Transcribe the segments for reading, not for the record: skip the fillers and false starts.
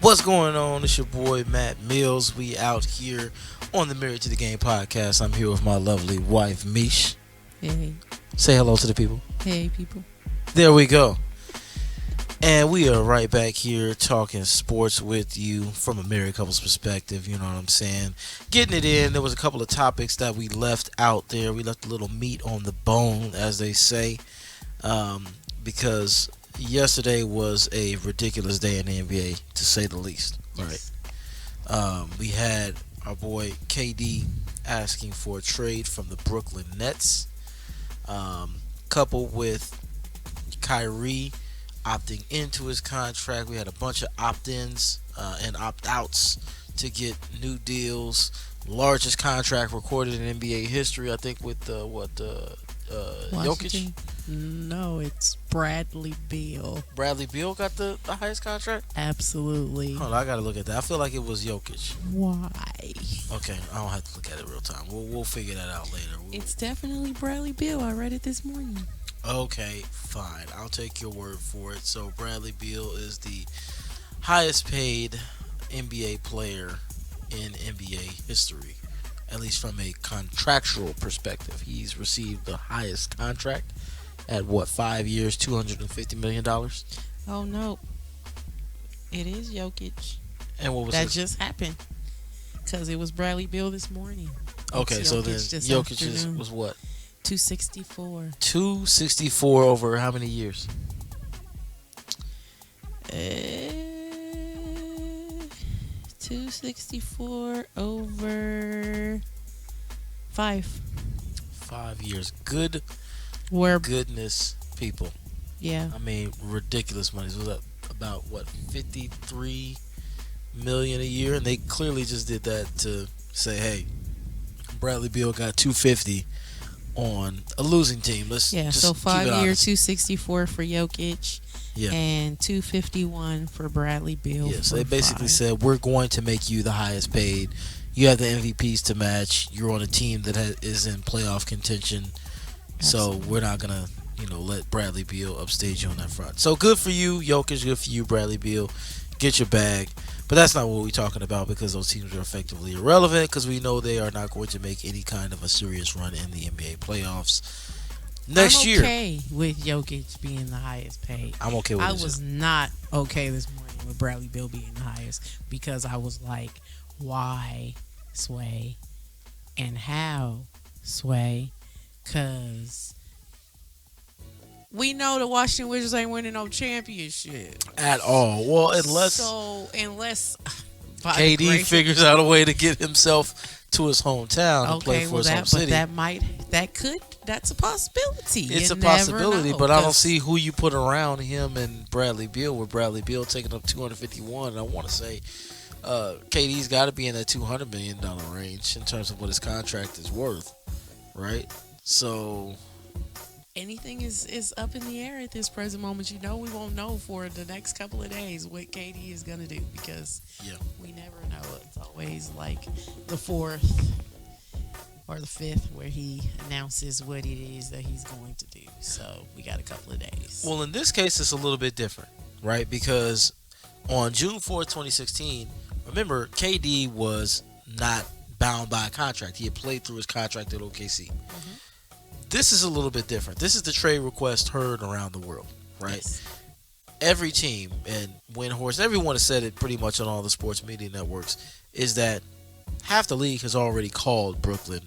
What's going on? It's your boy Matt Mills. We out here on the Married to the Game podcast. I'm here with my lovely wife, Mish. Hey, Say hello to the people. hey, people. There we go. And we are right back here talking sports with you from a married couple's perspective. You know what I'm saying? Getting it in. There was a couple of topics that we left out there. We left a little meat on the bone, as they say, because yesterday was a ridiculous day in the NBA, to say the least. Right? We had our boy KD asking for a trade from the Brooklyn Nets, coupled with Kyrie opting into his contract. We had a bunch of opt-ins and opt-outs to get new deals. Largest contract recorded in NBA history, I think, with Jokic. No, it's Bradley Beal. Bradley Beal got the highest contract? Absolutely. Hold on, I gotta look at that. I feel like it was Jokic. Why? Okay, I don't have to look at it real time. We'll figure that out later. It's definitely Bradley Beal. I read it this morning. Okay, fine. I'll take your word for it. So Bradley Beal is the highest paid NBA player in NBA history, at least from a contractual perspective. He's received the highest contract at 5 years, $250 million? Oh, no. It is Jokic. And what was that his? just happened because it was Bradley Beal this morning. Okay, so then Jokic was what? 264. 264 over how many years? 264 over 5. 5 years. Good. Where Goodness, people. Yeah. I mean, ridiculous money. It was about 53 million a year, and they clearly just did that to say, hey, Bradley Beal got 250 on a losing team. So 5 year 264 for Jokic, and 251 for Bradley Beal. Yeah, so they basically said, we're going to make you the highest paid. You have the MVPs to match. You're on a team that is in playoff contention. Absolutely. So we're not gonna, let Bradley Beal upstage you on that front. So good for you, Jokic. Good for you, Bradley Beal. Get your bag. But that's not what we're talking about, because those teams are effectively irrelevant, because we know they are not going to make any kind of a serious run in the NBA playoffs next year. I'm okay with Jokic being the highest paid. I'm okay with it. I was not okay this morning with Bradley Beal being the highest, because I was like, why Sway and how Sway? Because we know the Washington Wizards ain't winning no championship at all. Well, unless KD figures out a way to get himself to his hometown and play for his home city. That's a possibility. It's a possibility, but I don't see who you put around him and Bradley Beal, with Bradley Beal taking up 251. And I want to say KD's got to be in that $200 million range in terms of what his contract is worth, right? So anything is up in the air at this present moment. We won't know for the next couple of days what KD is going to do, because we never know. It's always like the 4th or the 5th where he announces what it is that he's going to do. So we got a couple of days. Well, in this case, it's a little bit different, right? Because on June 4th, 2016, remember, KD was not bound by a contract. He had played through his contract at OKC. Mm-hmm. This is a little bit different. This is the trade request heard around the world, right? Yes. Every team, and Windhorse, everyone has said it pretty much on all the sports media networks, is that half the league has already called Brooklyn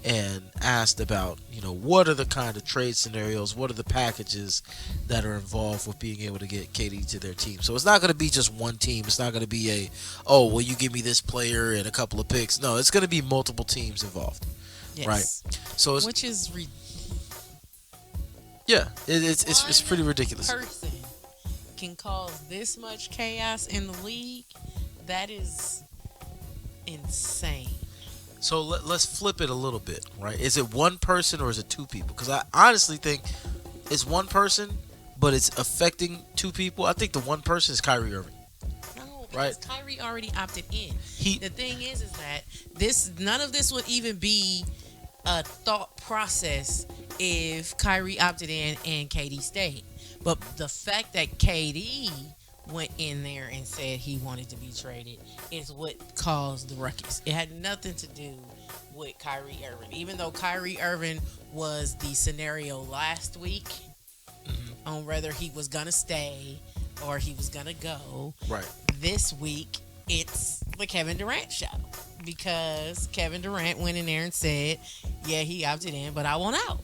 and asked about, what are the kind of trade scenarios, what are the packages that are involved with being able to get KD to their team. So it's not going to be just one team. It's not going to be you give me this player and a couple of picks. No, it's going to be multiple teams involved. Yes. Right. So it's it's pretty ridiculous. Person can cause this much chaos in the league. That is insane. So let's flip it a little bit, right? Is it one person or is it two people? Because I honestly think it's one person, but it's affecting two people. I think the one person is Kyrie Irving. No, because Kyrie already opted in. The thing is that none of this would even be a thought process if Kyrie opted in and KD stayed. But the fact that KD went in there and said he wanted to be traded is what caused the ruckus. It had nothing to do with Kyrie Irving. Even though Kyrie Irving was the scenario last week on whether he was going to stay or he was going to go. Right. This week, it's the Kevin Durant show because Kevin Durant went in there and said, yeah, he opted in, but I want out.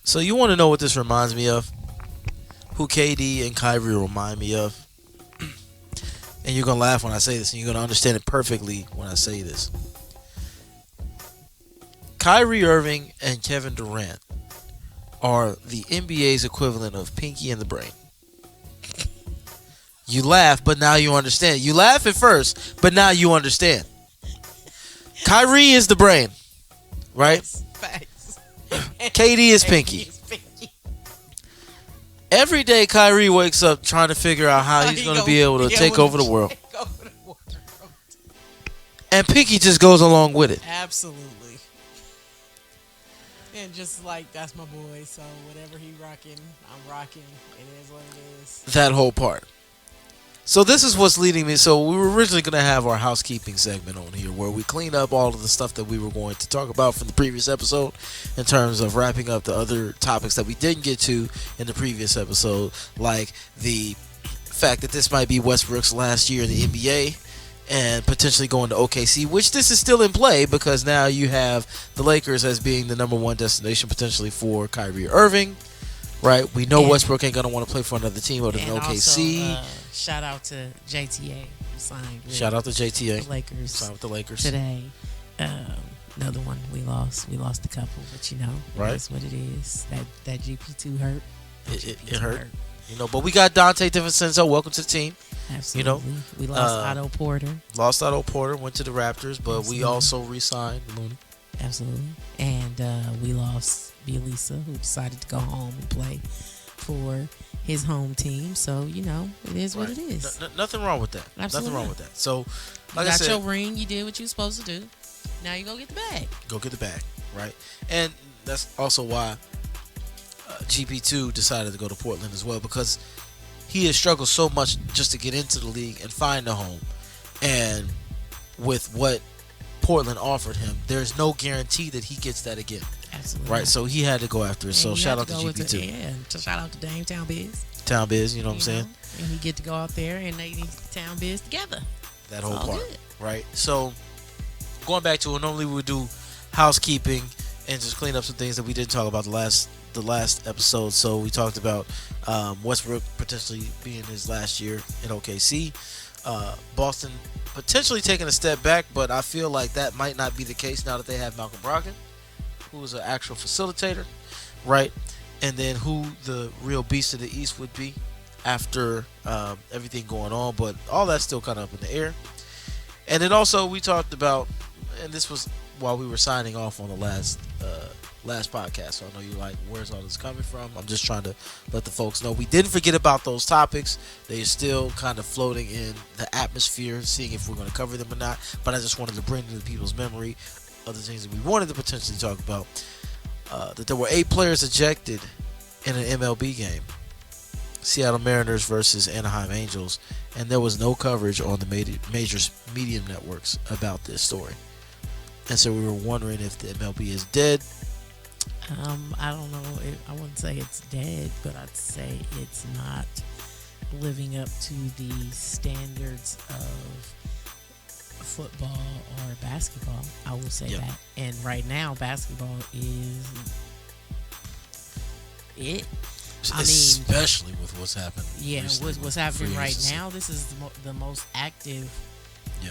So you want to know what this reminds me of? Who KD and Kyrie remind me of? And you're going to laugh when I say this, and you're going to understand it perfectly when I say this. Kyrie Irving and Kevin Durant are the NBA's equivalent of Pinky and the Brain. You laugh, but now you understand. You laugh at first, but now you understand. Kyrie is the brain, right? Facts. KD is Pinky. Every day Kyrie wakes up trying to figure out how he's going to be able to take over the world. And Pinky just goes along with it. Absolutely. And just like, that's my boy, so whatever he rocking, I'm rocking. It is what it is. That whole part. So this is what's leading me. So we were originally going to have our housekeeping segment on here where we clean up all of the stuff that we were going to talk about from the previous episode in terms of wrapping up the other topics that we didn't get to in the previous episode, like the fact that this might be Westbrook's last year in the NBA and potentially going to OKC, which this is still in play because now you have the Lakers as being the number one destination potentially for Kyrie Irving. Right, we know Westbrook ain't gonna want to play for another team other than OKC. Also, shout out to JTA who signed. Shout out to JTA. The Lakers. Signed with the Lakers today. Another one we lost. We lost a couple, but right, that's what it is. That GP2 hurt. It hurt. But we got Dante DiVincenzo. Welcome to the team. Absolutely. We lost Otto Porter. Lost Otto Porter. Went to the Raptors, but we also re-signed Looney. Absolutely. And we lost Bielisa, who decided to go home and play for his home team. So, it is what it is. Nothing wrong with that. Absolutely. Nothing wrong with that. So, like you I got said, your ring. You did what you were supposed to do. Now you go get the bag. Go get the bag, right? And that's also why GP2 decided to go to Portland as well, because he has struggled so much just to get into the league and find a home. And with what Portland offered him, there's no guarantee that he gets that again. Absolutely. Right, so he had to go after it. So shout out to GP2. Shout out to Dame Town Biz. Town Biz, you know what I'm saying? And he get to go out there and they need Town Biz together. That whole part. Good. Right. So going back to it, normally we would do housekeeping and just clean up some things that we didn't talk about the last episode. So we talked about Westbrook potentially being his last year in OKC. Boston potentially taking a step back, but I feel like that might not be the case now that they have Malcolm Brogdon, who is an actual facilitator, right? And then who the real beast of the East would be after everything going on, but all that's still kind of up in the air. And then also we talked about, and this was while we were signing off on the last podcast, so I know you're like, where's all this coming from? I'm just trying to let the folks know we didn't forget about those topics. They are still kind of floating in the atmosphere, seeing if we're going to cover them or not, but I just wanted to bring to people's memory other things that we wanted to potentially talk about. That there were 8 players ejected in an MLB game, Seattle Mariners versus Anaheim Angels, and there was no coverage on the major media networks about this story. And so we were wondering if the MLB is dead. I don't know. I wouldn't say it's dead, but I'd say it's not living up to the standards of football or basketball. I will say that. And right now, basketball is it. Especially with what's happened. Yeah, what's happening right now. This is the most active,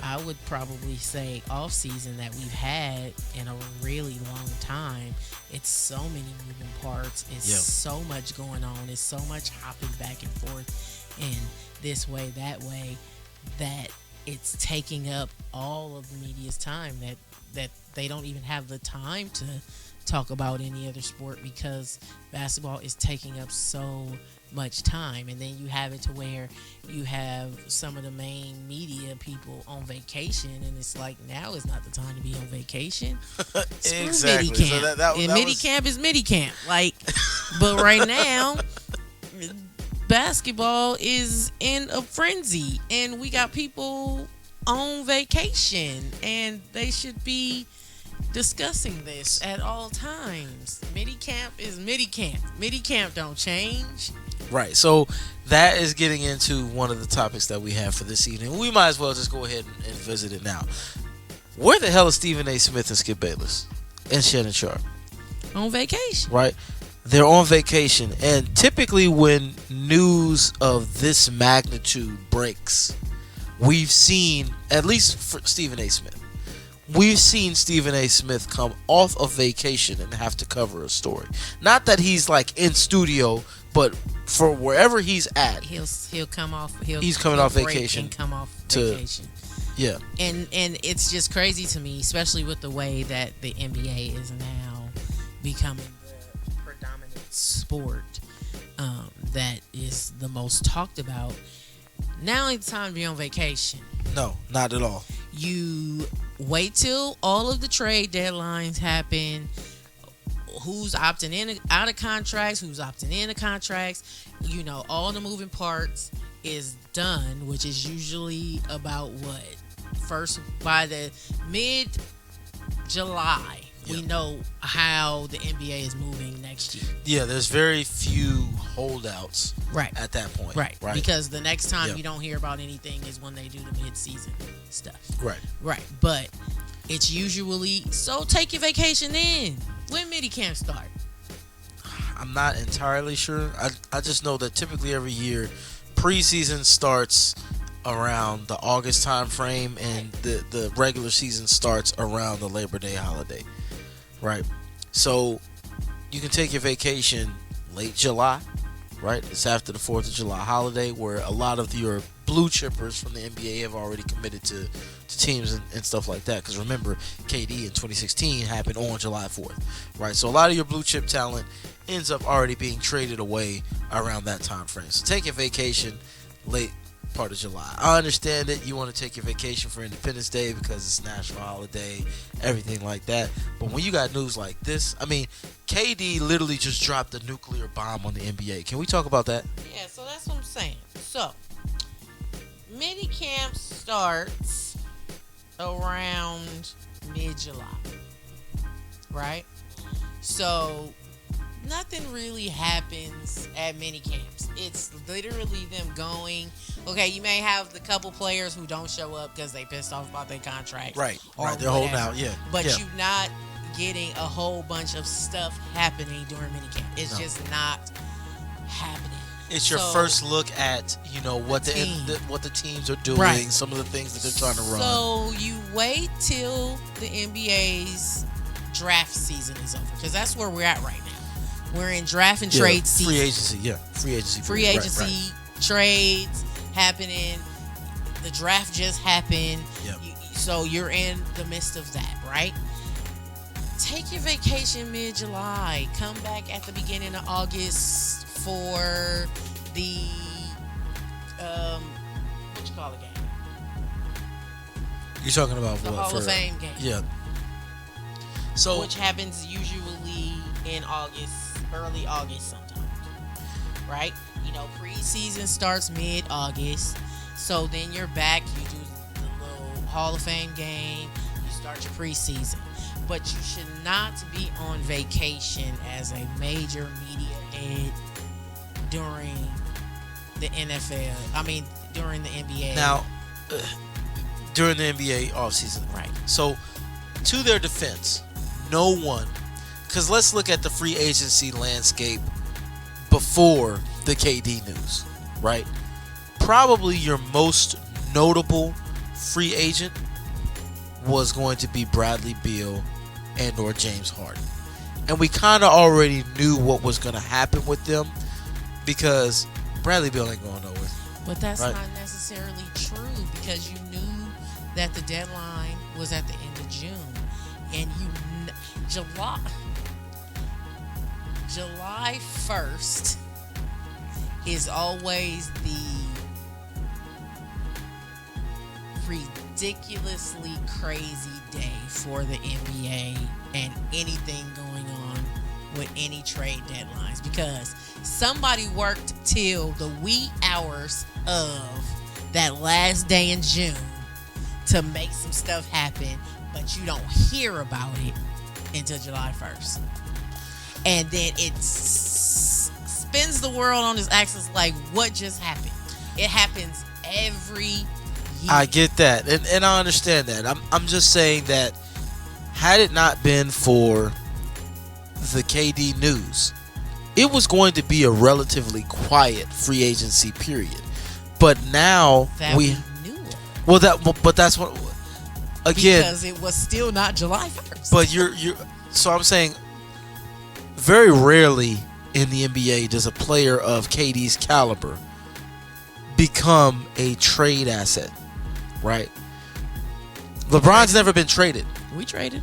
I would probably say, off season that we've had in a really long time. It's so many moving parts. It's so much going on. It's so much hopping back and forth and this way, that way, that it's taking up all of the media's time, that they don't even have the time to talk about any other sport because basketball is taking up so much time. And then you have it to where you have some of the main media people on vacation, and it's like, now is not the time to be on vacation. Exactly. Midi camp. So that midi camp is midi camp. Like, but right now, basketball is in a frenzy, and we got people on vacation, and they should be discussing this at all times. Midi camp is midi camp. Midi camp don't change. Right. So that is getting into one of the topics that we have for this evening. We might as well just go ahead and visit it now. Where the hell is Stephen A. Smith and Skip Bayless and Shannon Sharp? On vacation. Right. They're on vacation, and typically when news of this magnitude breaks, we've seen, at least for Stephen A. Smith, we've seen Stephen A. Smith come off of vacation and have to cover a story. Not that he's like in studio, but for wherever he's at, he'll come off. He's coming off vacation. And come off to, vacation. Yeah. And it's just crazy to me, especially with the way that the NBA is now becoming the predominant sport that is the most talked about. Now ain't the time to be on vacation. No, not at all. You wait till all of the trade deadlines happen. Who's opting in out of contracts, who's opting into contracts, you know, all the moving parts is done, which is usually about what? First, by the mid-July, we know how the NBA is moving next year. Yeah, there's very few holdouts at that point. Right. Because the next time you don't hear about anything is when they do the mid-season stuff. Right. But it's usually, so take your vacation then. When midi-camp start? I'm not entirely sure. I just know that typically every year, preseason starts around the August time frame, and the regular season starts around the Labor Day holiday. Right. So you can take your vacation late July. Right. It's after the 4th of July holiday, where a lot of your blue chippers from the NBA have already committed to teams and stuff like that. Because remember, KD in 2016 happened on July 4th. Right. So a lot of your blue chip talent ends up already being traded away around that time frame. So take your vacation late part of July. I understand that you want to take your vacation for Independence Day because it's a national holiday, everything like that. But when you got news like this, I mean, KD literally just dropped a nuclear bomb on the NBA. Can we talk about that? Yeah, so that's what I'm saying. So, mini camp starts around mid-July, right? So, nothing really happens at mini camps. It's literally them going. Okay, you may have the couple players who don't show up because they pissed off about their contract. Right. They're holding out. Yeah. But you're not getting a whole bunch of stuff happening during mini camp. It's just not happening. It's your first look at, you know, what the teams are doing, some of the things that they're trying to run. So you wait till the NBA's draft season is over, because that's where we're at right now. We're in draft and trade season. Free agency. Free agency, trades happening. The draft just happened. Yep. So you're in the midst of that, right? Take your vacation mid-July. Come back at the beginning of August for the what you call it game? You're talking about the Hall of Fame game. Yeah. So which happens usually in August, early August sometimes. Right? You know, preseason starts mid-August. So then you're back, you do the little Hall of Fame game, you start your preseason. But you should not be on vacation as a major media head during the NFL. I mean, during the NBA. Now, during the NBA offseason. Right. So, to their defense, no one, because let's look at the free agency landscape before the KD news, right? Probably your most notable free agent was going to be Bradley Beal and or James Harden. And we kind of already knew what was going to happen with them because Bradley Beal ain't going nowhere. But that's not necessarily true, because you knew that the deadline was at the end of June. And July 1st is always the ridiculously crazy day for the NBA and anything going on with any trade deadlines because somebody worked till the wee hours of that last day in June to make some stuff happen, but you don't hear about it until July 1st. And then it spins the world on its axis like, what just happened? It happens every year. I get that, and I understand that. I'm just saying that had it not been for the KD news, it was going to be a relatively quiet free agency period. But now that we knew it. Well, but that's what again, because it was still not July 1st. But you're so I'm saying very rarely in the NBA does a player of KD's caliber become a trade asset, right? LeBron's never been traded. We traded.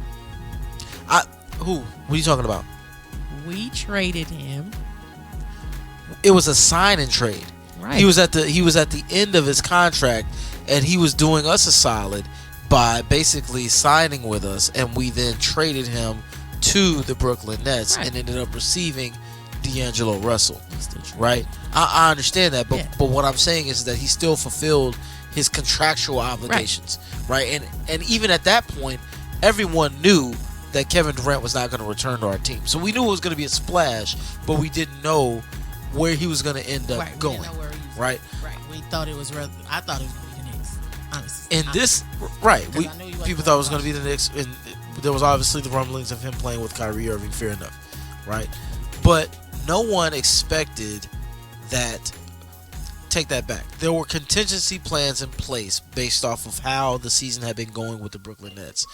Who? What are you talking about? We traded him. It was a sign and trade. Right. He was at the end of his contract, and he was doing us a solid by basically signing with us, and we then traded him to the Brooklyn Nets and ended up receiving D'Angelo Russell. Right? I understand that, but what I'm saying is that he still fulfilled his contractual obligations, right? And even at that point, everyone knew that Kevin Durant was not going to return to our team. So we knew it was going to be a splash, but we didn't know where he was going to end up going. Right? Right. We thought it was. I thought it was going to be the Knicks. Honestly. And this, people thought it was going to be the Knicks, and there was obviously the rumblings of him playing with Kyrie Irving. Fair enough, right? But no one expected that. Take that back. There were contingency plans in place based off of how the season had been going with the Brooklyn Nets.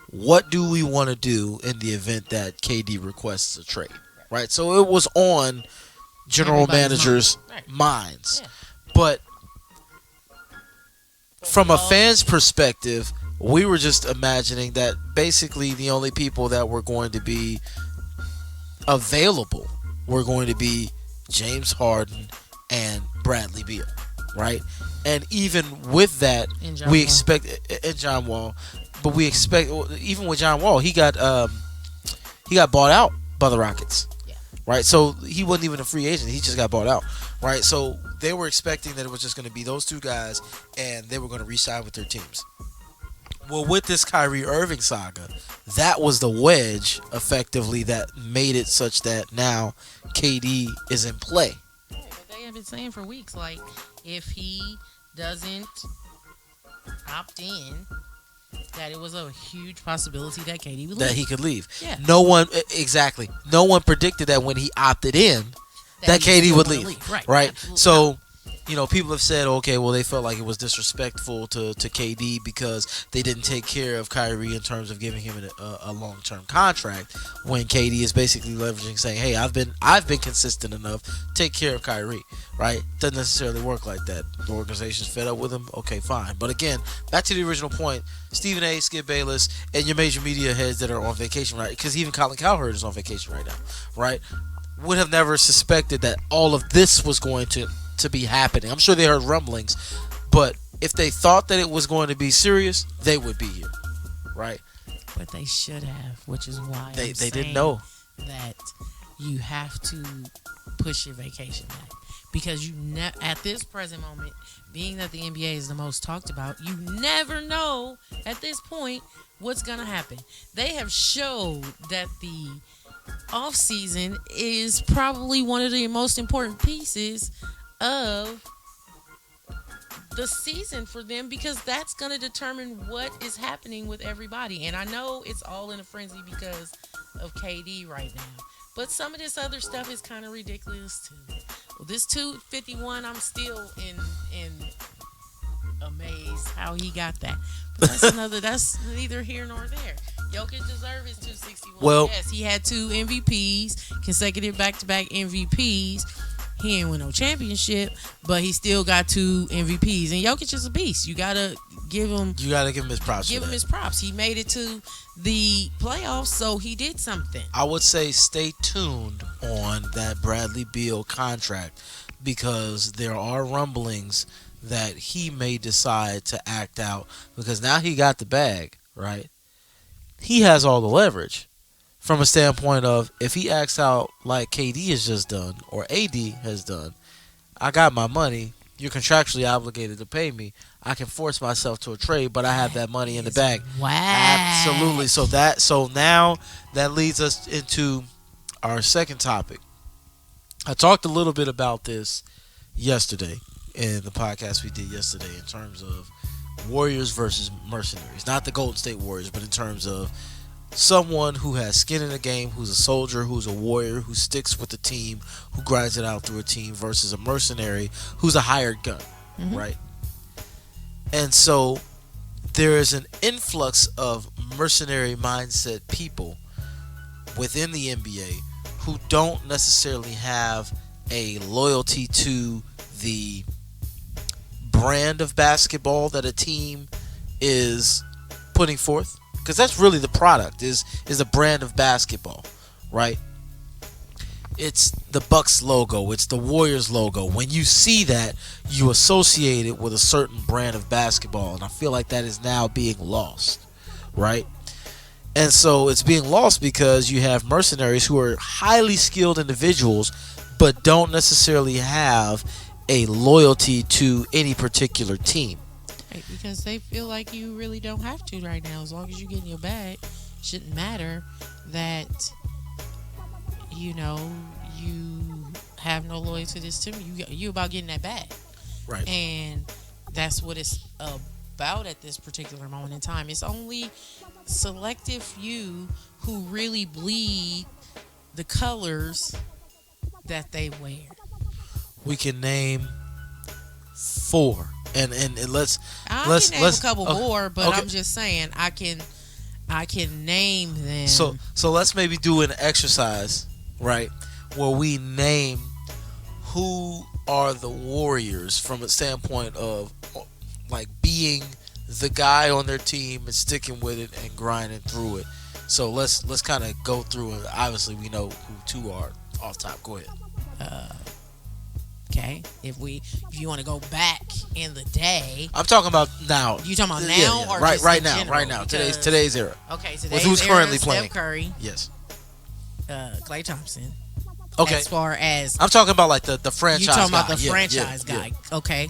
What do we want to do in the event that KD requests a trade? Right? So it was on general managers' minds. Yeah. But from a fan's perspective, we were just imagining that basically the only people that were going to be available were going to be James Harden and Bradley Beal, right? And even with that, we expect and John Wall, but we expect even with John Wall, he got bought out by the Rockets, right? So he wasn't even a free agent; he just got bought out, right? So they were expecting that it was just going to be those two guys, and they were going to re-sign with their teams. Well, with this Kyrie Irving saga, that was the wedge, effectively, that made it such that now KD is in play. I've been saying for weeks, like, if he doesn't opt in, that it was a huge possibility that KD would leave. That he could leave. Yeah. No one predicted that when he opted in, that KD would leave. Right? So, people have said, okay, well, they felt like it was disrespectful to KD because they didn't take care of Kyrie in terms of giving him a long-term contract, when KD is basically leveraging, saying, hey, I've been consistent enough, take care of Kyrie, right? Doesn't necessarily work like that. The organization's fed up with him, okay, fine. But again, back to the original point, Stephen A., Skip Bayless, and your major media heads that are on vacation, right? Because even Colin Cowherd is on vacation right now, right? Would have never suspected that all of this was going to be happening. I'm sure they heard rumblings, but if they thought that it was going to be serious, they would be here, right? But they should have, which is why they didn't know that you have to push your vacation back, because at this present moment, being that the NBA is the most talked about, you never know at this point what's gonna happen. They have showed that the off season is probably one of the most important pieces of the season for them, because that's going to determine what is happening with everybody. And I know it's all in a frenzy because of KD right now, but some of this other stuff is kind of ridiculous too. Well, this 251, I'm still in amazed how he got that. But that's neither here nor there. Jokic deserved his 261. Well, yes, he had 2 MVPs, consecutive back-to-back MVPs. He ain't win no championship, but he still got 2 MVPs. And Jokic is a beast. You gotta give him his props. Give him his props. He made it to the playoffs, so he did something. I would say stay tuned on that Bradley Beal contract, because there are rumblings that he may decide to act out, because now he got the bag, right? He has all the leverage from a standpoint of if he acts out like KD has just done or AD has done, I got my money. You're contractually obligated to pay me. I can force myself to a trade, but I have that money in the bag. Wow. Absolutely. So now that leads us into our second topic. I talked a little bit about this yesterday in the podcast we did yesterday in terms of Warriors versus mercenaries. Not the Golden State Warriors, but in terms of someone who has skin in the game, who's a soldier, who's a warrior, who sticks with the team, who grinds it out through a team versus a mercenary who's a hired gun, right? And so there is an influx of mercenary mindset people within the NBA who don't necessarily have a loyalty to the brand of basketball that a team is putting forth, because that's really the product is a brand of basketball, right? It's the Bucks logo, it's the Warriors logo. When you see that, you associate it with a certain brand of basketball, and I feel like that is now being lost, right? And so it's being lost because you have mercenaries who are highly skilled individuals but don't necessarily have a loyalty to any particular team. Right, because they feel like you really don't have to right now. As long as you get in your bag, it shouldn't matter that, you have no loyalty to this team. You about getting that bag. Right. And that's what it's about at this particular moment in time. It's only selective few who really bleed the colors that they wear. We can name 4, and let's name a couple more, but okay. I'm just saying I can name them. So let's maybe do an exercise, right, where we name who are the Warriors from a standpoint of like being the guy on their team and sticking with it and grinding through it. So let's kind of go through it. Obviously, we know who 2 are off top. Go ahead. Okay, if you want to go back in the day, I'm talking about now. You talking about now, yeah. or right, just right in now, general? right now. Today's era. Okay, with who's currently playing? Steph Curry. Yes. Klay Thompson. Okay. As far as I'm talking about like the franchise. You talking guy. about the franchise guy? Yeah. Okay.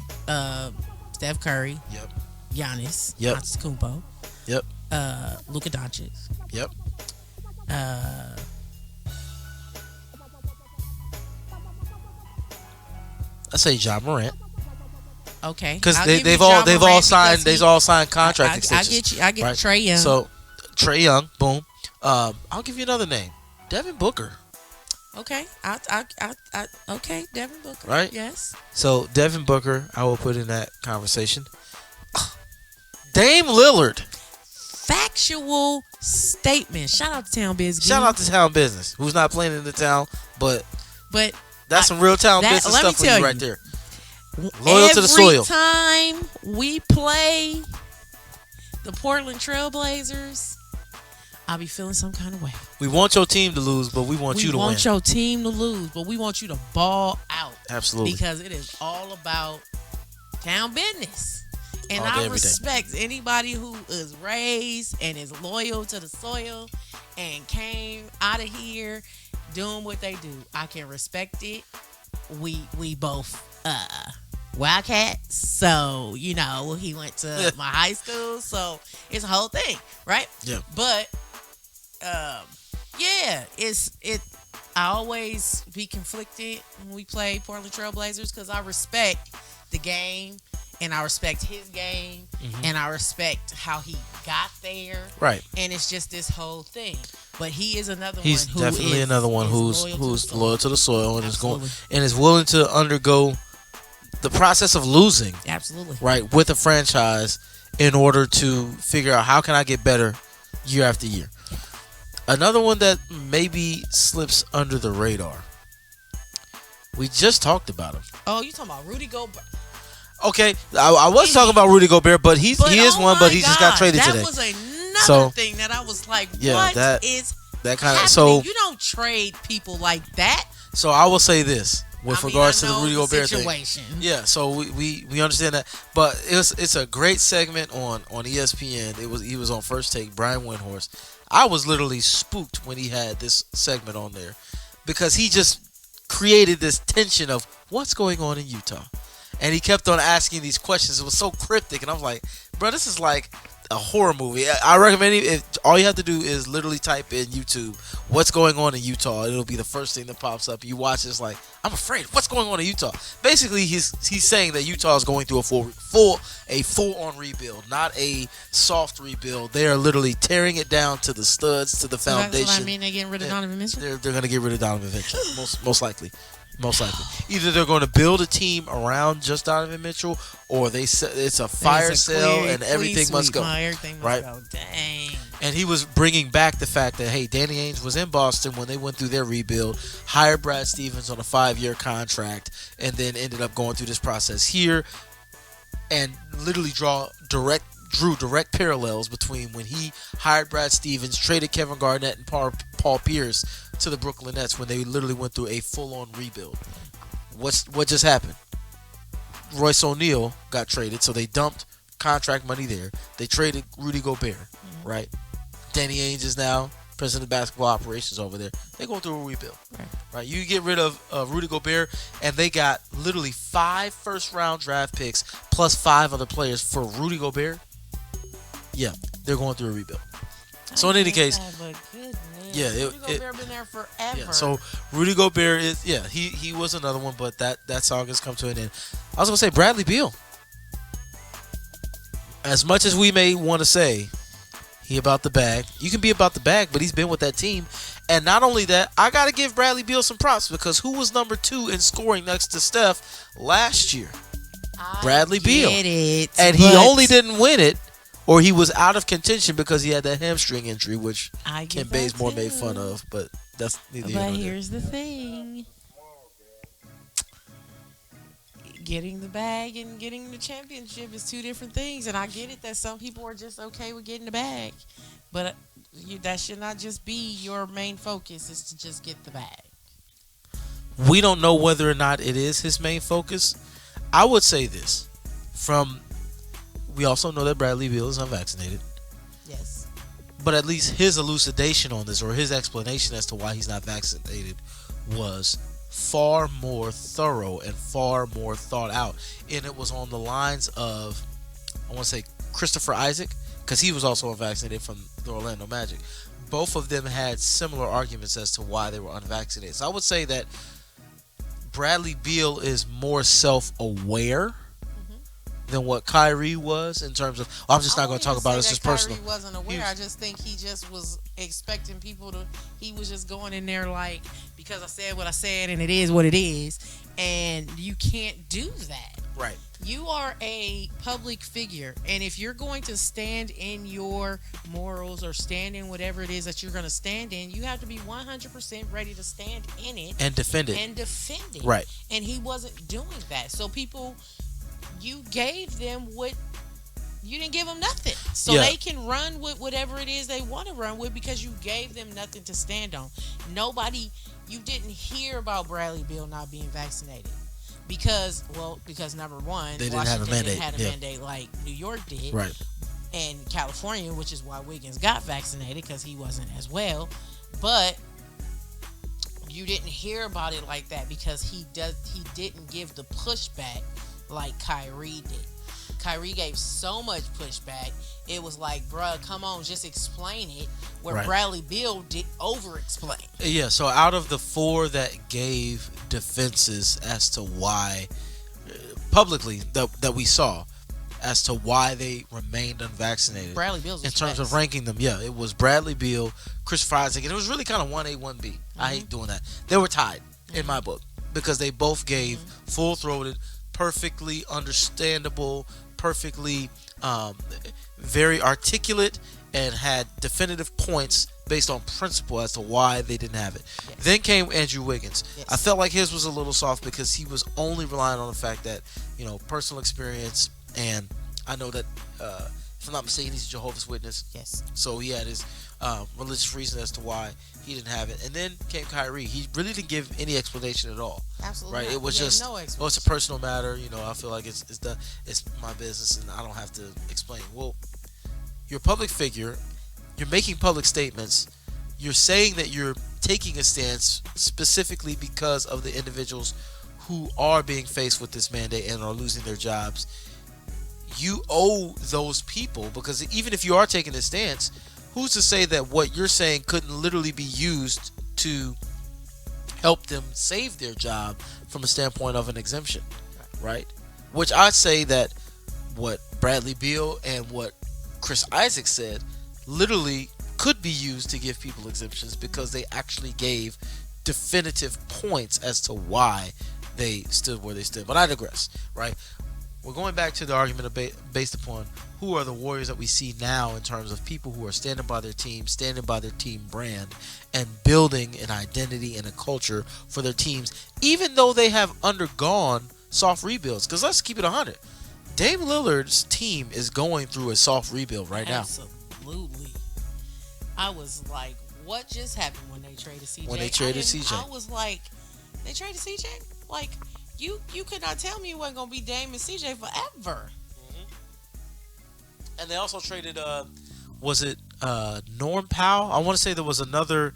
Steph Curry. Yep. Giannis. Yep. Antetokounmpo. Yep. Luka Doncic. Yep. I say Ja Morant. Okay. Because they've all signed contract extensions. I get right? Trae Young. So Trae Young, boom. I'll give you another name, Devin Booker. Okay. Okay, Devin Booker. Right. Yes. So Devin Booker, I will put in that conversation. Dame Lillard. Factual statement. Shout out to Town Business. Shout out to Town Business, who's not playing in the town, but that's some real Town Business stuff for you right there. Loyal to the soil. Every time we play the Portland Trailblazers, I'll be feeling some kind of way. We want your team to lose, but we want you to win. We want your team to lose, but we want you to ball out. Absolutely. Because it is all about town business. And all day, I respect anybody who is raised and is loyal to the soil and came out of here doing what they do. I can respect it. We both Wildcats, so he went to my high school, so it's a whole thing, right? Yeah. But I always be conflicted when we play Portland Trailblazers because I respect the game and I respect his game and I respect how he got there. Right. And it's just this whole thing. But he is another one. He's definitely another one who's loyal to the soil and is willing to undergo the process of losing. Absolutely. Right, with a franchise in order to figure out how can I get better year after year. Another one that maybe slips under the radar. We just talked about him. Oh, you talking about Rudy Gobert? Okay, I was talking about Rudy Gobert, but he is one, but he just got traded today. That was another thing that I was like, what is that kind of happening? You don't trade people like that. So I will say this with regards to the Rudy Gobert situation. Thing. Yeah, so we understand that, but it's a great segment on ESPN. He was on First Take, Brian Windhorst. I was literally spooked when he had this segment on there because he just created this tension of what's going on in Utah. And he kept on asking these questions. It was so cryptic. And I was like, bro, this is like a horror movie. I recommend it. If all you have to do is literally type in YouTube, what's going on in Utah. It'll be the first thing that pops up. You watch it, it's like, I'm afraid. What's going on in Utah? Basically, he's saying that Utah is going through a full-on rebuild, not a soft rebuild. They are literally tearing it down to the studs, to the foundation. That's what I mean. They're getting rid of Donovan Mitchell. They're going to get rid of Donovan Mitchell, most likely. Most likely, either they're going to build a team around just Donovan Mitchell, or it's a fire sale and everything must go. Everything must go. Dang. And he was bringing back the fact that, hey, Danny Ainge was in Boston when they went through their rebuild, hired Brad Stevens on a 5-year contract, and then ended up going through this process here, and literally drew direct parallels between when he hired Brad Stevens, traded Kevin Garnett and Paul Pierce to the Brooklyn Nets when they literally went through a full-on rebuild. What just happened? Royce O'Neal got traded, so they dumped contract money there. They traded Rudy Gobert, right? Danny Ainge is now president of basketball operations over there. They're going through a rebuild, right? You get rid of Rudy Gobert, and they got literally 5 first-round draft picks plus 5 other players for Rudy Gobert. Yeah, they're going through a rebuild. So in any case, yeah, Rudy Gobert been there forever. Yeah, so Rudy Gobert is he was another one, but that saga's come to an end. I was gonna say Bradley Beal. As much as we may want to say he about the bag, you can be about the bag, but he's been with that team. And not only that, I gotta give Bradley Beal some props because who was number 2 in scoring next to Steph last year? Bradley Beal. And he only didn't win it. Or he was out of contention because he had that hamstring injury, which Ken Bazemore made fun of. But that's neither here nor there. But here's the thing. Getting the bag and getting the championship is 2 different things. And I get it that some people are just okay with getting the bag. But that should not just be your main focus, is to just get the bag. We don't know whether or not it is his main focus. I would say this. We also know that Bradley Beal is unvaccinated. Yes. But at least his elucidation on this, or his explanation as to why he's not vaccinated, was far more thorough and far more thought out. And it was on the lines of, I want to say, Christopher Isaac, because he was also unvaccinated from the Orlando Magic. Both of them had similar arguments as to why they were unvaccinated. So I would say that Bradley Beal is more self-aware than what Kyrie was in terms of, I'm just not going to talk about it. It's just personal. Kyrie wasn't aware. I just think he just was expecting people to, he was just going in there like, because I said what I said and it is what it is. And you can't do that. Right. You are a public figure. And if you're going to stand in your morals or stand in whatever it is that you're going to stand in, you have to be 100% ready to stand in it. And defend it. Right. And he wasn't doing that. So people... You gave them what you didn't give them nothing, so they can run with whatever it is they want to run with because you gave them nothing to stand on. You didn't hear about Bradley Beal not being vaccinated because number one, Washington didn't have a mandate like New York did, right? And California, which is why Wiggins got vaccinated because he wasn't as well, but. You didn't hear about it like that because he didn't give the pushback like Kyrie did. Kyrie gave so much pushback, it was like, bruh, come on, just explain it. Where Bradley Beal did over-explain. Yeah, so out of the 4 that gave defenses as to why, publicly, that we saw, as to why they remained unvaccinated. Bradley Beal's in terms of ranking them, it was Bradley Beal, Christopher Isaac, and it was really kind of 1A, 1B. Mm-hmm. I hate doing that. They were tied in my book because they both gave full-throated, perfectly understandable, perfectly very articulate, and had definitive points based on principle as to why they didn't have it. Yes. Then came Andrew Wiggins. Yes. I felt like his was a little soft because he was only relying on the fact that, personal experience, and I know that, if I'm not mistaken, he's a Jehovah's Witness. Yes. So he had his religious reason as to why he didn't have it. And then came Kyrie. He really didn't give any explanation at all. Absolutely. Right? Not. It was just, it's a personal matter. I feel like it's my business and I don't have to explain. Well, you're a public figure. you're making public statements. You're saying that you're taking a stance specifically because of the individuals who are being faced with this mandate and are losing their jobs. You owe those people, because even if you are taking a stance, who's to say that what you're saying couldn't literally be used to help them save their job from a standpoint of an exemption, right? Which I'd say that what Bradley Beal and what Chris Isaac said literally could be used to give people exemptions, because they actually gave definitive points as to why they stood where they stood. But I digress, right? We're going back to the argument based upon who are the Warriors that we see now in terms of people who are standing by their team, standing by their team brand, and building an identity and a culture for their teams, even though they have undergone soft rebuilds. Because let's keep it 100. Dame Lillard's team is going through a soft rebuild right now. Absolutely. I was like, what just happened when they traded CJ? When they traded CJ. I was like, they traded CJ? Like, you could not tell me it wasn't going to be Dame and CJ forever. And they also traded, was it Norm Powell? I want to say there was another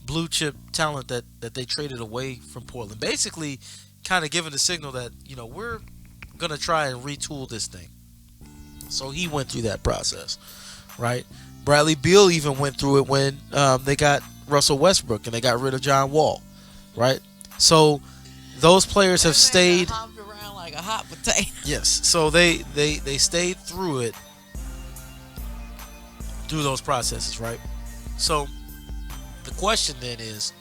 blue chip talent that they traded away from Portland. Basically, kind of giving the signal that, we're going to try and retool this thing. So he went through that process, right? Bradley Beal even went through it when they got Russell Westbrook and they got rid of John Wall, right? So those players have stayed. Hopped around like a hot potato. Yes. So they stayed through it, through those processes, right? So the question then is,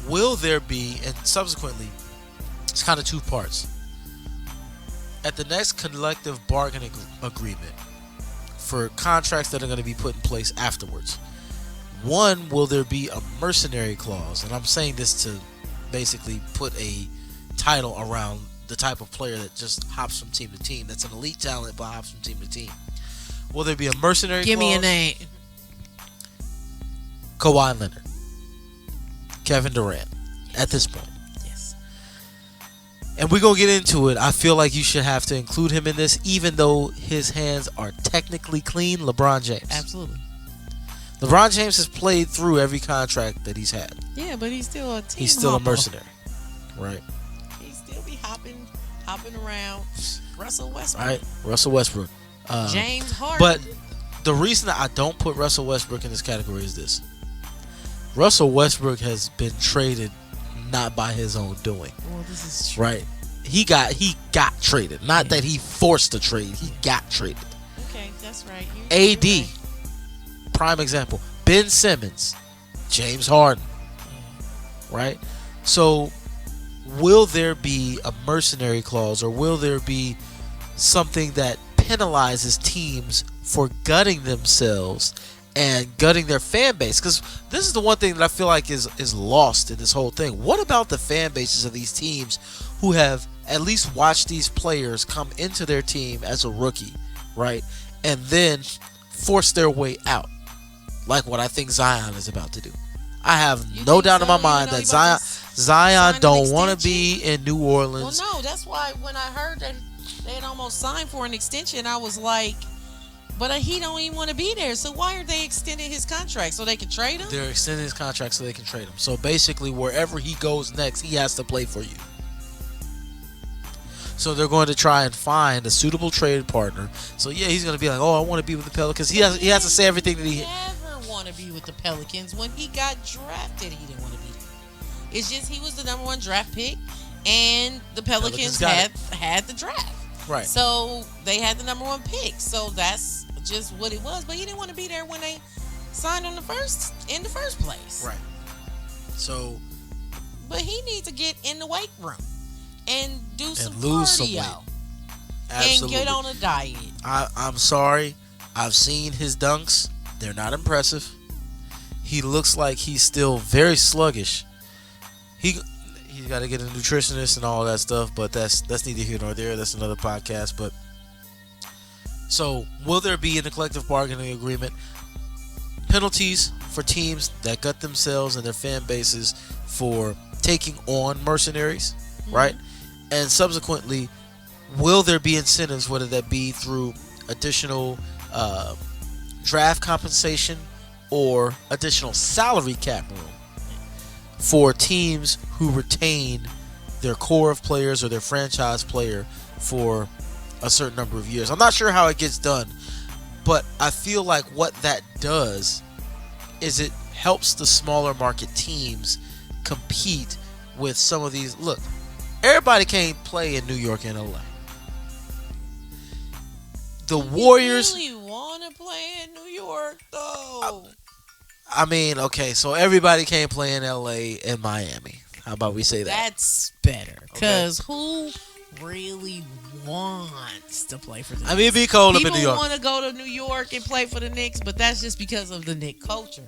will there be, and subsequently, it's kind of two parts. At the next collective bargaining agreement for contracts that are going to be put in place afterwards, one, will there be a mercenary clause? And I'm saying this to basically put a title around the type of player that just hops from team to team, that's an elite talent but hops from team to team. Will there be a mercenary Give clause? me a name. Kawhi Leonard, Kevin Durant, at this point. Yes. And we're going to get into it. I feel like you should have to include him in this, even though his hands are technically clean. LeBron James. Absolutely. LeBron James has played through every contract that he's had. Yeah, but he's still a team. He's still a mercenary. Right. He still be hopping around. Russell Westbrook. Right. Russell Westbrook. James Harden. But the reason that I don't put Russell Westbrook in this category is this. Russell Westbrook has been traded not by his own doing. Well, this is true. Right. He got traded. Not that he forced the trade. He got traded. Okay, that's right. AD, right. prime example. Ben Simmons, James Harden. Right? So, will there be a mercenary clause, or will there be something that penalizes teams for gutting themselves and gutting their fan base? Because this is the one thing that I feel like is lost in this whole thing. What about the fan bases of these teams who have at least watched these players come into their team as a rookie, right, and then force their way out, like what I think Zion is about to do? I have no doubt in my mind that Zion don't want to be in New Orleans. Well, no, that's why when I heard that they had almost signed for an extension, I was like, but he don't even want to be there. So why are they extending his contract? So they can trade him? They're extending his contract so they can trade him. So basically, wherever he goes next, he has to play for you. So they're going to try and find a suitable trade partner. So yeah, he's going to be like, oh, I want to be with the Pelicans. He has to say everything that he never want to be with the Pelicans. When he got drafted, he didn't want to be there. It's just he was the number one draft pick, and the Pelicans had the draft. Right. So they had the number one pick. So that's just what it was. But he didn't want to be there when they signed in the first place. Right. So. But he needs to get in the weight room and do some lose cardio. Some weight. Absolutely. And get on a diet. I'm sorry. I've seen his dunks. They're not impressive. He looks like he's still very sluggish. He's got to get a nutritionist and all that stuff, but that's neither here nor there. That's another podcast. But so, will there be in the collective bargaining agreement penalties for teams that gut themselves and their fan bases for taking on mercenaries, right? And subsequently, will there be incentives, whether that be through additional draft compensation or additional salary cap room for teams who retain their core of players or their franchise player for a certain number of years. I'm not sure how it gets done, but I feel like what that does is it helps the smaller market teams compete with some of these. Look, everybody can't play in New York and LA. The Warriors really want to play in New York, though. I mean, okay, so everybody can't play in LA and Miami. How about we say that? That's better. Because who really wants to play for the Knicks? I mean, it'd be cold up in New People York. want to go to New York and play for the Knicks, but that's just because of the Knicks culture.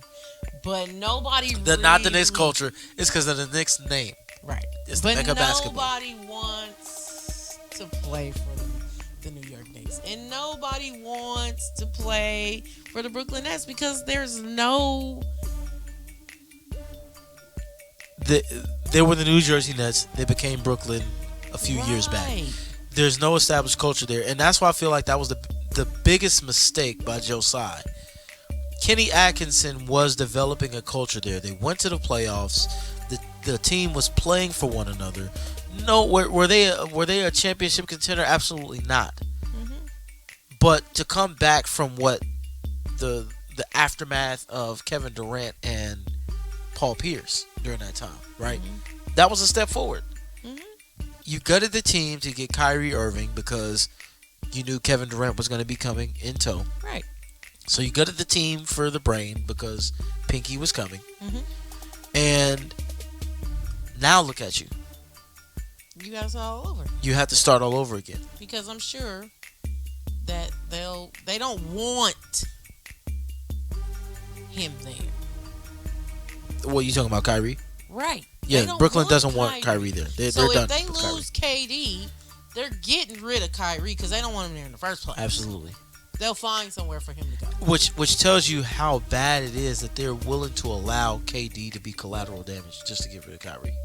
But nobody Not the Knicks culture. It's because of the Knicks name. Right. It's the mecca basketball. Nobody wants to play for the New York Knicks. And nobody wants to play for the Brooklyn Nets because there's no... They were the New Jersey Nets. They became Brooklyn a few years back. There's no established culture there. And that's why I feel like that was the biggest mistake by Joe Tsai. Kenny Atkinson was developing a culture there. They went to the playoffs. The team was playing for one another. No, were they a championship contender? Absolutely not. Mm-hmm. But to come back from what the aftermath of Kevin Durant and Paul Pierce during that time, right? Mm-hmm. That was a step forward. Mm-hmm. You gutted the team to get Kyrie Irving because you knew Kevin Durant was going to be coming in tow. Right. So you gutted the team for the brain because Pinky was coming. Mm-hmm. And now look at you. You got to start all over. You have to start all over again. Because I'm sure that they don't want him there. What, you talking about Kyrie? Right. Yeah, Brooklyn doesn't want Kyrie there. They're done. So if they lose KD, they're getting rid of Kyrie because they don't want him there in the first place. Absolutely. They'll find somewhere for him to go. Which tells you how bad it is that they're willing to allow KD to be collateral damage just to get rid of Kyrie.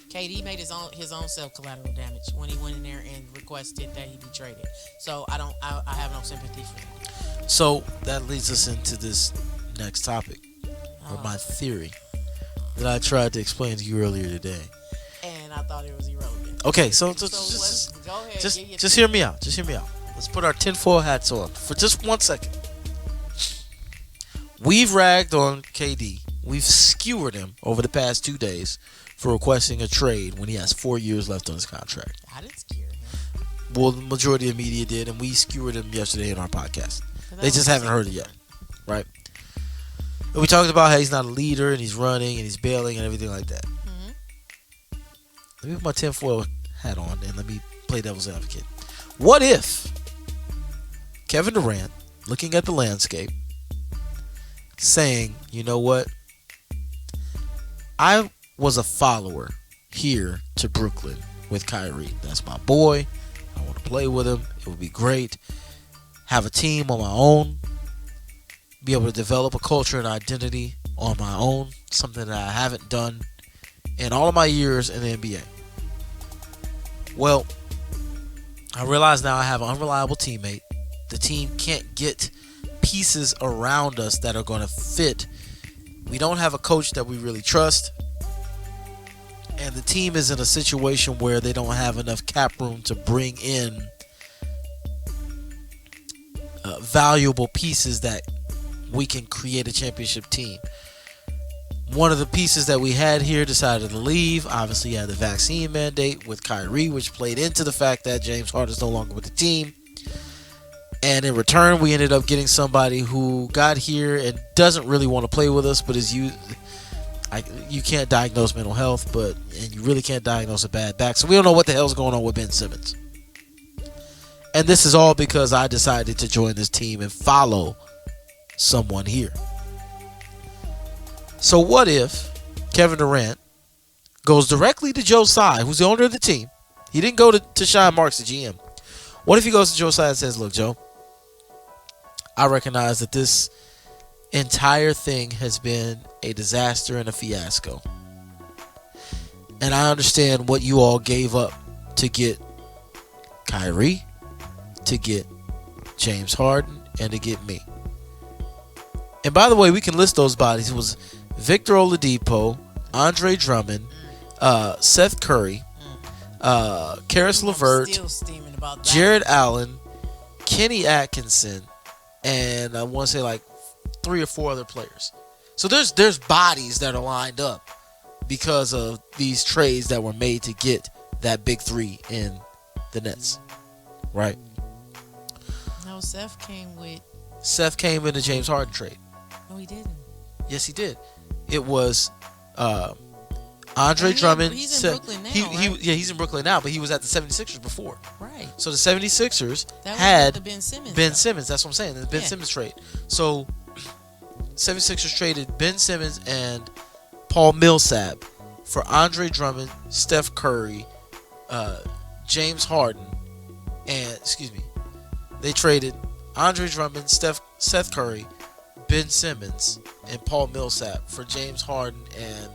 KD made his own self collateral damage when he went in there and requested that he be traded. So I have no sympathy for him. So that leads us into this next topic, or my theory that I tried to explain to you earlier today. And I thought it was irrelevant. Okay, so let's go ahead. Just hear me out. Just hear me out. Let's put our tinfoil hats on for just 1 second. We've ragged on KD. We've skewered him over the past 2 days for requesting a trade when he has 4 years left on his contract. I didn't skewer him. Well, the majority of the media did, and we skewered him yesterday in our podcast. They just haven't heard it yet, right? And we talked about how he's not a leader, and he's running, and he's bailing, and everything like that. Mm-hmm. Let me put my tinfoil hat on, and let me play devil's advocate. What if Kevin Durant, looking at the landscape, saying, you know what? I was a follower here to Brooklyn with Kyrie. That's my boy. I want to play with him. It would be great. Have a team on my own. Be able to develop a culture and identity on my own. Something that I haven't done in all of my years in the NBA. Well, I realize now I have an unreliable teammate. The team can't get pieces around us that are going to fit. We don't have a coach that we really trust. And the team is in a situation where they don't have enough cap room to bring in valuable pieces that we can create a championship team. One of the pieces that we had here decided to leave. Obviously, you had the vaccine mandate with Kyrie, which played into the fact that James Harden is no longer with the team. And in return, we ended up getting somebody who got here and doesn't really want to play with us, but is you can't diagnose mental health, and you really can't diagnose a bad back. So we don't know what the hell's going on with Ben Simmons. And this is all because I decided to join this team and follow someone here. So what if Kevin Durant goes directly to Joe Tsai, who's the owner of the team? He didn't go to Sean Marks, the GM. What if he goes to Joe Tsai and says, look, Joe, I recognize that this entire thing has been a disaster and a fiasco. And I understand what you all gave up to get Kyrie, to get James Harden, and to get me. And by the way, we can list those bodies. It was Victor Oladipo, Andre Drummond, Seth Curry, Karis LeVert, Still steaming about that. Jared Allen, Kenny Atkinson, and I want to say like 3 or 4 other players. So there's bodies that are lined up because of these trades that were made to get that big 3 in the Nets, right? No, Seth came in the James Harden trade. No, he didn't. Yes, he did. It was Andre Drummond. He's in Brooklyn now, right? He's in Brooklyn now, but he was at the 76ers before. Right. So the 76ers That was had the Ben Simmons. Ben Simmons. That's what I'm saying. The Ben Simmons trade. So 76ers traded Ben Simmons and Paul Millsap for Andre Drummond, Steph Curry, James Harden, and they traded Andre Drummond, Seth Curry, Ben Simmons, and Paul Millsap for James Harden and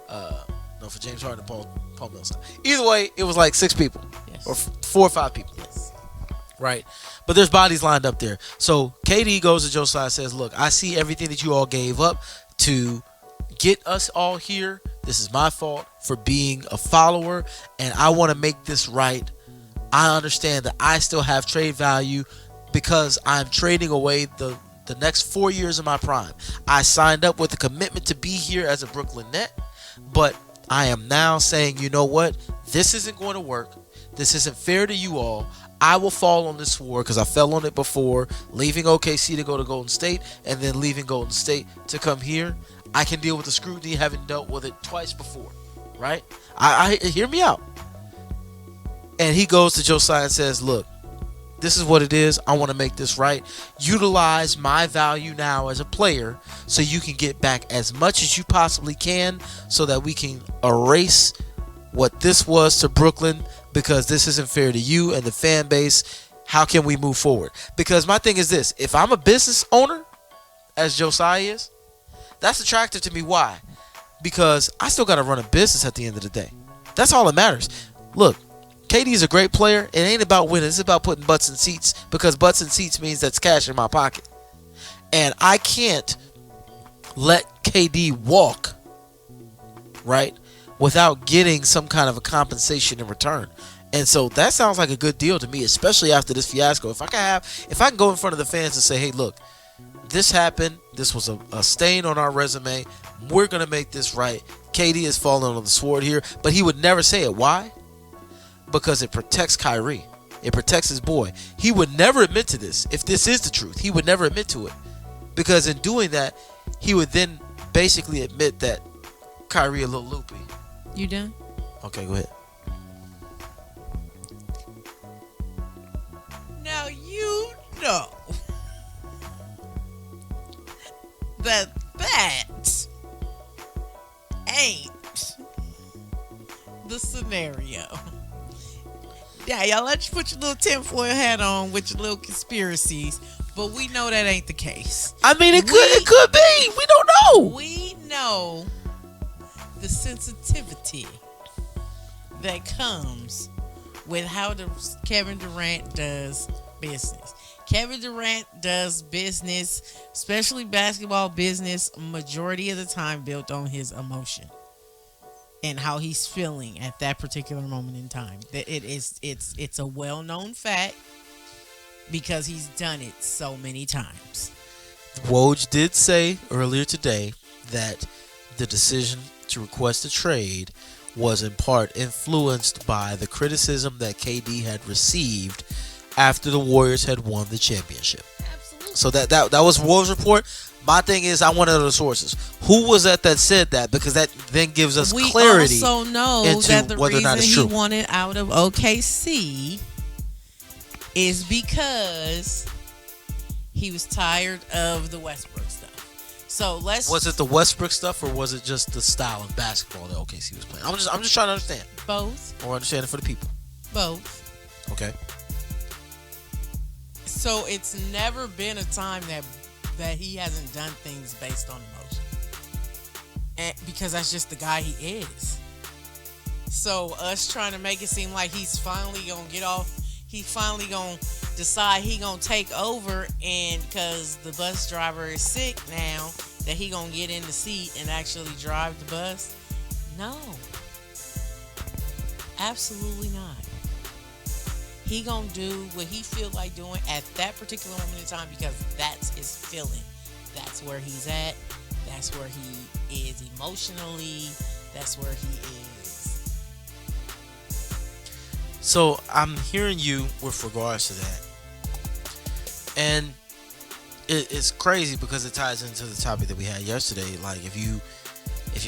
Paul Millsap. Either way, it was like 6 people, Yes. or 4 or 5 people. Yes. Right. But there's bodies lined up there. So KD goes to Josiah and says, look, I see everything that you all gave up to get us all here. This is my fault for being a follower, and I want to make this right. I understand that I still have trade value because I'm trading away the next 4 years of my prime. I signed up with a commitment to be here as a Brooklyn Net, but I am now saying, you know what? This isn't going to work. This isn't fair to you all. I will fall on this sword because I fell on it before, leaving OKC to go to Golden State and then leaving Golden State to come here. I can deal with the scrutiny, having dealt with it twice before, right? I hear me out. And he goes to Josiah and says, look, this is what it is. I want to make this right. Utilize my value now as a player so you can get back as much as you possibly can so that we can erase what this was to Brooklyn, because this isn't fair to you and the fan base. How can we move forward? Because my thing is this. If I'm a business owner, as Josiah is, that's attractive to me. Why? Because I still got to run a business at the end of the day. That's all that matters. Look, KD is a great player. It ain't about winning. It's about putting butts in seats, because butts in seats means that's cash in my pocket. And I can't let KD walk, right, without getting some kind of a compensation in return. And so that sounds like a good deal to me, especially after this fiasco. If I can go in front of the fans and say, hey, look, this happened. This was a stain on our resume. We're going to make this right. KD is falling on the sword here, but he would never say it. Why? Because it protects Kyrie. It protects his boy. He would never admit to this. If this is the truth, he would never admit to it. Because in doing that, he would then basically admit that Kyrie a little loopy. You done? Okay, go ahead. Now you know that ain't the scenario. Yeah, y'all let you put your little tinfoil hat on with your little conspiracies, but we know that ain't the case. I mean, it could be. We don't know. We know the sensitivity that comes with how Kevin Durant does business. Kevin Durant does business, especially basketball business, majority of the time built on his emotion and how he's feeling at that particular moment in time. That it's a well-known fact because he's done it so many times. Woj did say earlier today that the decision to request a trade was in part influenced by the criticism that KD had received after the Warriors had won the championship. Absolutely. So that was Woj's report. My thing is, I want to know the sources. Who was that said that? Because that then gives us clarity. We also know into that the whether or not reason it's he true. wanted out of OKC is because he was tired of the Westbrook stuff. So Was it the Westbrook stuff, or was it just the style of basketball that OKC was playing? I'm just trying to understand. both. Or understand it for the people. Both. Okay. So it's never been a time that he hasn't done things based on emotion. And because that's just the guy he is. So us trying to make it seem like he's finally gonna get off, he's finally gonna decide he gonna take over, and because the bus driver is sick now, that he gonna get in the seat and actually drive the bus? No, absolutely not. He gonna do what he feel like doing at that particular moment in time because that's his feeling. That's where he's at. That's where he is emotionally. That's where he is. So I'm hearing you with regards to that, and it's crazy because it ties into the topic that we had yesterday. Like if you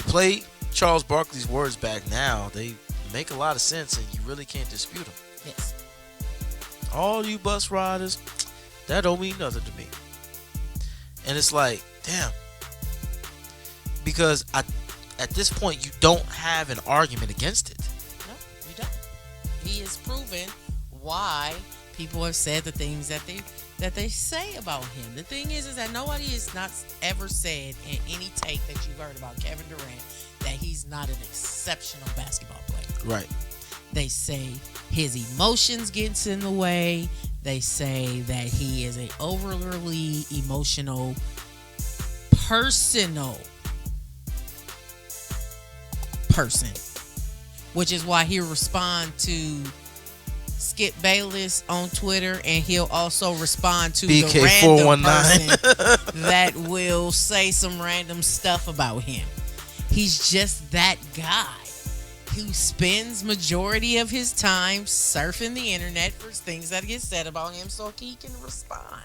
play Charles Barkley's words back now, they make a lot of sense, and you really can't dispute them. Yes. All you bus riders, that don't mean nothing to me. And it's like, damn. Because at this point, you don't have an argument against it. No, you don't. He has proven why people have said the things that they say about him. The thing is that nobody has not ever said in any take that you've heard about Kevin Durant that he's not an exceptional basketball player. Right. They say his emotions gets in the way. They say that he is an overly emotional, personal person, which is why he'll respond to Skip Bayless on Twitter, and he'll also respond to the random person that will say some random stuff about him. He's just that guy who spends majority of his time surfing the internet for things that get said about him so he can respond.